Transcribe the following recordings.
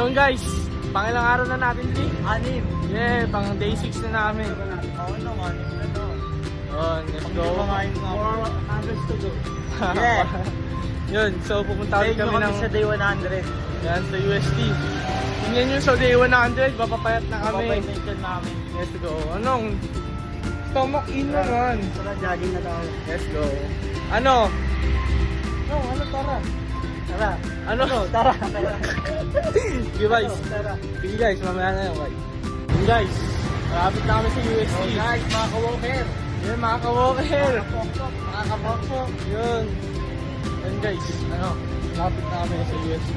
Yun guys, pangilang araw na natin, Lee? 6. Yeah, pang day 6 na namin. Oo naman. Yun, let's go. 400 to go. Yeah. Yun, so pupunta ulit kami ng... sa day 100. Yan, sa UST. Tingnan nyo sa day 100, papapayat na kami. Papapayat namin. Let's go. Anong? Stomach in naman. Tara, jogging na tayo. Let's go. Ano? No, ano tara? Tara. Ano? Tara. Okay guys. Tara. Sige guys, mamaya na yun guys. Yun guys, malapit na kami sa UST. So guys, mga ka-walker. Yun, mga ka-walker. Mga ka-walker. Yun. Yun guys, ano? Malapit na kami sa UST.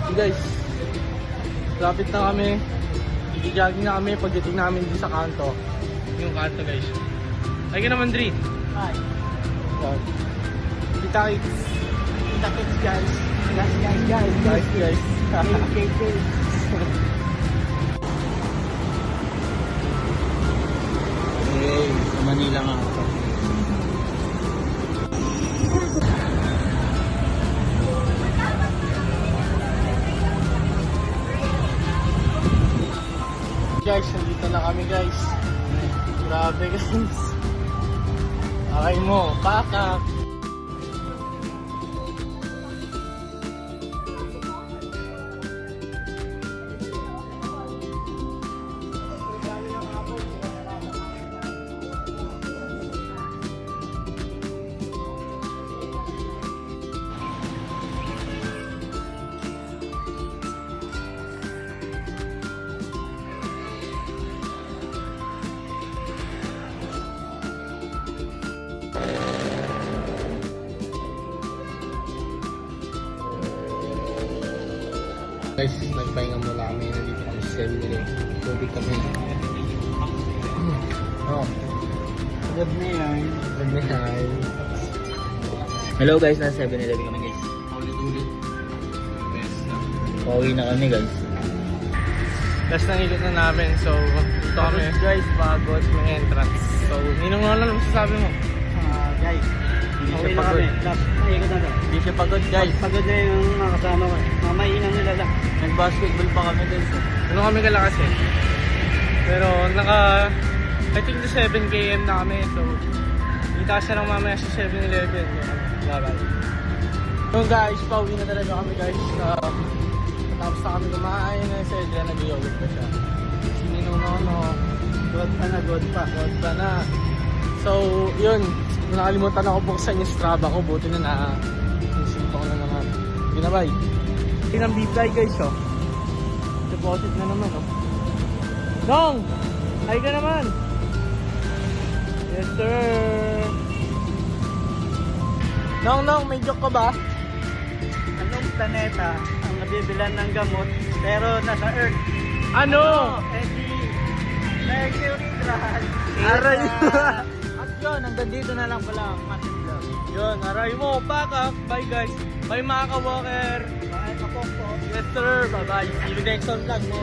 Yun guys, malapit na kami. Gigijogging na kami pagdating namin dito sa kanto. Yung kanto guys. Ay ka naman, Dri. Hi. Kita kits. Kita kits guys. Guys. Guys. KKK. Hey, sa Manila nga ako. Guys, nandito na kami guys. Grabe guys. Okay mo, pakak. Guys, nagpahinga muna kami. Nandito kami sa 7-Eleven. Tubig kami. Oh. Good na yan. Good na yan. Hello guys, nasa 7-Eleven kami guys. Ulit-ulit. Best na. Pauwi na kami guys. Last na ikot na namin. So, dito kami. Guys, pagod. May entrance. So, ninong nga lang masasabi mo. Guys, Hindi okay siya na pagod. kami. Last, ikot na to. Hindi siya pagod guys. Pagod na yung mga kasama ko. Mamahinang nila lang. Nag-basketball pa kami guys. Ano kami kalakas eh. Pero I think the 7 km na kami. So, kita siya lang mamaya sa 7-Eleven. Bye-bye. So guys, pauwi na talaga kami guys. Tapos na kami kumain. Si Edra nag-yogurt pa siya. Sininong no. God pa. God pa na. So, yun. Nakalimutan ako buksan yung Strava ko. Buti na naisip ko na naman. Yun na bye. Yun ang B-fly guys oh. Deposit na naman oh. Dong! Ay ka naman! Yes sir! Nong, may joke ka ba? Anong planeta ang nabibilan ng gamot pero nasa Earth? Ano? Eh di Mercury Trans. Aray! At yun, hanggang dito na lang pala ang massive vlog. Yun, aray mo, pack up. Bye guys. Bye mga ka-walker. Bye, kapok po. Yes sir, bye bye. See you next on vlog mo.